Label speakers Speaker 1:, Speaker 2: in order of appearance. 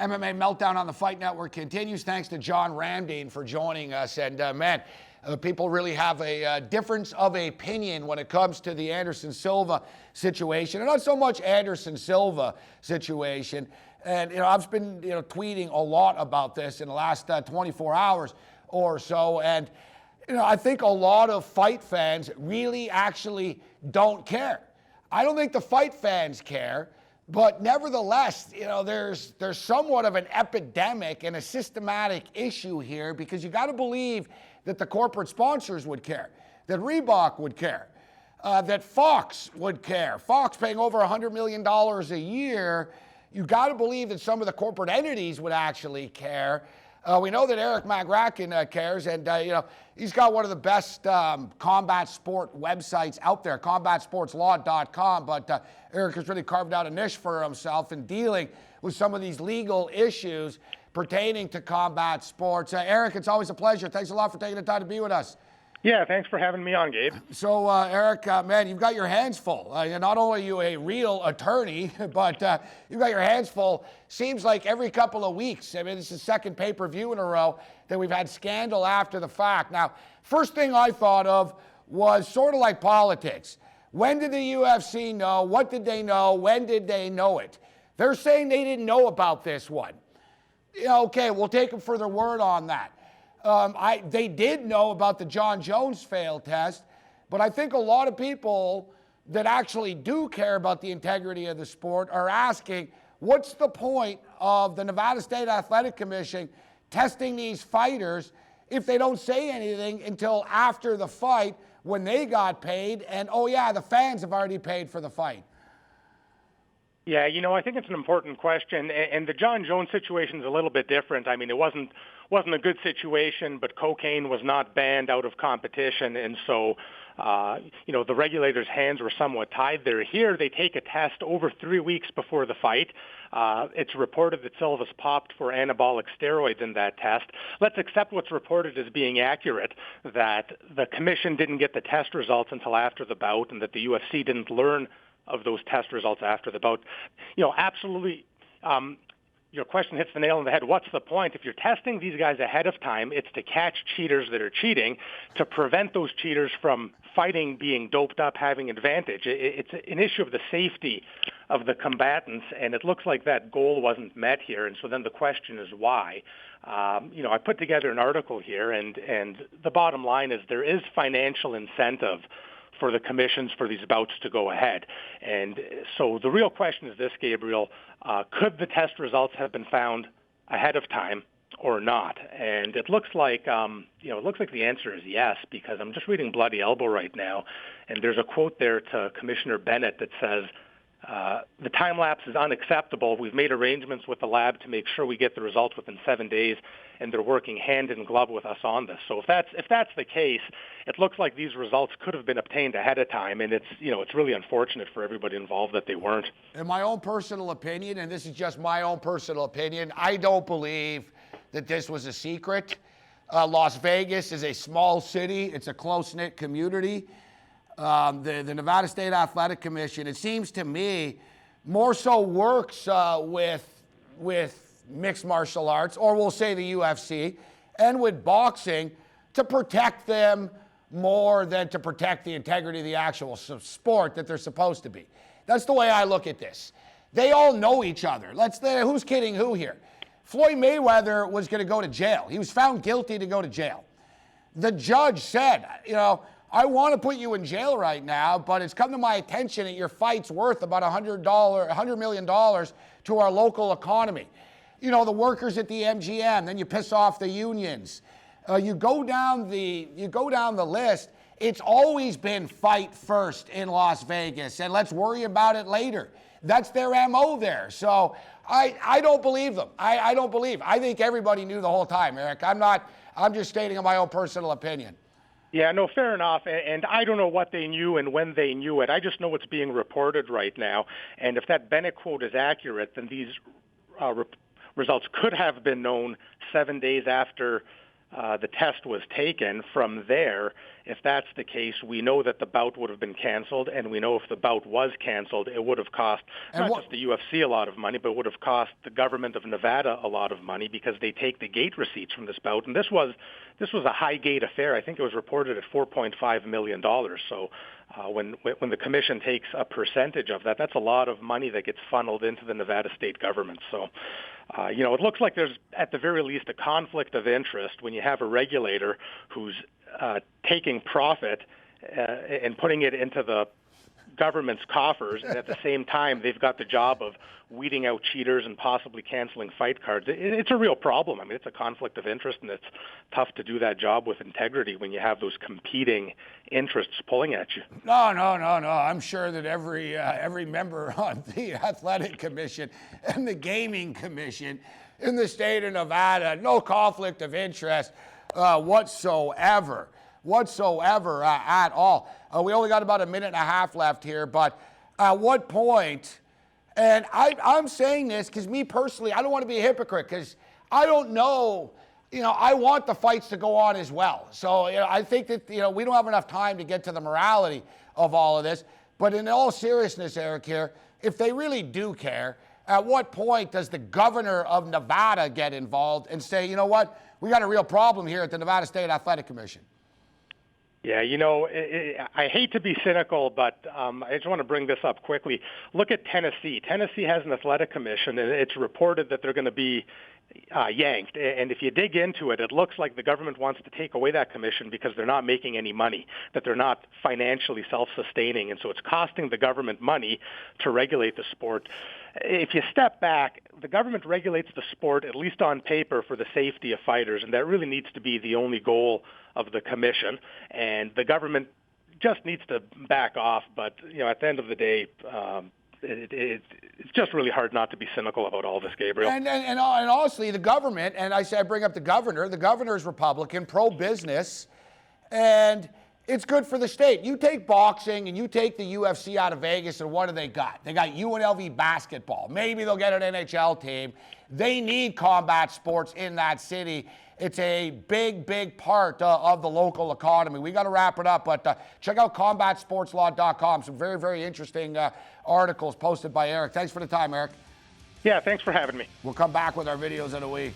Speaker 1: MMA Meltdown on the Fight Network continues. Thanks to John Ramdeen for joining us. And people really have a difference of opinion when it comes to the Anderson Silva situation, and not so much Anderson Silva situation. And I've been tweeting a lot about this in the last 24 hours or so. And I think a lot of fight fans really actually don't care. I don't think the fight fans care. But nevertheless, there's somewhat of an epidemic and a systematic issue here, because you got to believe that the corporate sponsors would care, that Reebok would care, that Fox would care. Fox paying over $100 million a year. You got to believe that some of the corporate entities would actually care. We know that Eric McGracken cares, and he's got one of the best combat sport websites out there, combatsportslaw.com. But Eric has really carved out a niche for himself in dealing with some of these legal issues pertaining to combat sports. Eric, it's always a pleasure. Thanks a lot for taking the time to be with us.
Speaker 2: Yeah, thanks for having me on, Gabe.
Speaker 1: So, Eric, man, you've got your hands full. Not only are you a real attorney, but you've got your hands full. Seems like every couple of weeks. I mean, this is the second pay-per-view in a row that we've had scandal after the fact. Now, first thing I thought of was sort of like politics. When did the UFC know? What did they know? When did they know it? They're saying they didn't know about this one. Okay, we'll take them for their word on that. They did know about the John Jones failed test, but I think a lot of people that actually do care about the integrity of the sport are asking, what's the point of the Nevada State Athletic Commission testing these fighters if they don't say anything until after the fight when they got paid, and oh yeah, the fans have already paid for the fight?
Speaker 2: Yeah, I think it's an important question, and the John Jones situation is a little bit different. I mean, it wasn't a good situation, but cocaine was not banned out of competition, and so, the regulators' hands were somewhat tied there. Here, they take a test over 3 weeks before the fight. It's reported that Silva's popped for anabolic steroids in that test. Let's accept what's reported as being accurate, that the commission didn't get the test results until after the bout, and that the UFC didn't learn of those test results after the bout. Absolutely. Your question hits the nail on the head. What's the point? If you're testing these guys ahead of time, it's to catch cheaters that are cheating, to prevent those cheaters from fighting, being doped up, having advantage. It's an issue of the safety of the combatants, and it looks like that goal wasn't met here. And so then the question is why? I put together an article here, and the bottom line is there is financial incentive for the commissions for these bouts to go ahead. And so the real question is this, Gabriel, could the test results have been found ahead of time or not? And it looks like, the answer is yes, because I'm just reading Bloody Elbow right now, and there's a quote there to Commissioner Bennett that says, the time lapse is unacceptable. We've made arrangements with the lab to make sure we get the results within 7 days, and they're working hand in glove with us on this. So if that's the case, it looks like these results could have been obtained ahead of time, and it's really unfortunate for everybody involved that they weren't.
Speaker 1: In my own personal opinion, and this is just my own personal opinion, I don't believe that this was a secret. Las Vegas is a small city. It's a close-knit community. The Nevada State Athletic Commission, it seems to me, more so works with mixed martial arts, or we'll say the UFC, and with boxing to protect them more than to protect the integrity of the actual sport that they're supposed to be. That's the way I look at this. They all know each other. Who's kidding who here? Floyd Mayweather was going to go to jail. He was found guilty to go to jail. The judge said, I want to put you in jail right now, but it's come to my attention that your fight's worth about $100 million to our local economy. The workers at the MGM, then you piss off the unions. You go down the list. It's always been fight first in Las Vegas, and let's worry about it later. That's their MO there. So I don't believe them. I don't believe. I think everybody knew the whole time, Eric. I'm just stating my own personal opinion.
Speaker 2: Yeah, no, fair enough. And I don't know what they knew and when they knew it. I just know what's being reported right now. And if that Bennett quote is accurate, then these results could have been known 7 days after the test was taken. From there, if that's the case, we know that the bout would have been canceled, and we know if the bout was canceled, it would have cost just the UFC a lot of money, but it would have cost the government of Nevada a lot of money because they take the gate receipts from this bout. And this was a high gate affair. I think it was reported at $4.5 million. So when the commission takes a percentage of that, that's a lot of money that gets funneled into the Nevada state government. So, it looks like there's at the very least a conflict of interest when you have a regulator who's taking profit and putting it into the government's coffers, and at the same time they've got the job of weeding out cheaters and possibly canceling fight cards. It's a real problem. I mean, it's a conflict of interest, and it's tough to do that job with integrity when you have those competing interests pulling at you.
Speaker 1: No. I'm sure that every member on the Athletic Commission and the Gaming Commission in the state of Nevada, no conflict of interest whatsoever at all. We only got about a minute and a half left here, but at what point, and I'm saying this because me personally, I don't want to be a hypocrite because I don't know, I want the fights to go on as well. So, I think that, we don't have enough time to get to the morality of all of this, but in all seriousness, Eric, here, if they really do care, at what point does the governor of Nevada get involved and say, you know what, we got a real problem here at the Nevada State Athletic Commission?
Speaker 2: Yeah, I hate to be cynical, but I just want to bring this up quickly. Look at Tennessee. Tennessee has an athletic commission, and it's reported that they're going to be yanked. And if you dig into it, it looks like the government wants to take away that commission because they're not making any money, that they're not financially self-sustaining. And so it's costing the government money to regulate the sport. If you step back, the government regulates the sport, at least on paper, for the safety of fighters, and that really needs to be the only goal of the commission. And the government just needs to back off. But, at the end of the day, it's just really hard not to be cynical about all this, Gabriel.
Speaker 1: And honestly, the government, and I bring up the governor is Republican, pro-business, and it's good for the state. You take boxing and you take the UFC out of Vegas, and what do they got? They got UNLV basketball. Maybe they'll get an NHL team. They need combat sports in that city. It's a big part of the local economy. We got to wrap it up, but check out combatsportslaw.com. Some very, very interesting articles posted by Eric. Thanks for the time, Eric.
Speaker 2: Yeah, thanks for having me.
Speaker 1: We'll come back with our videos in a week.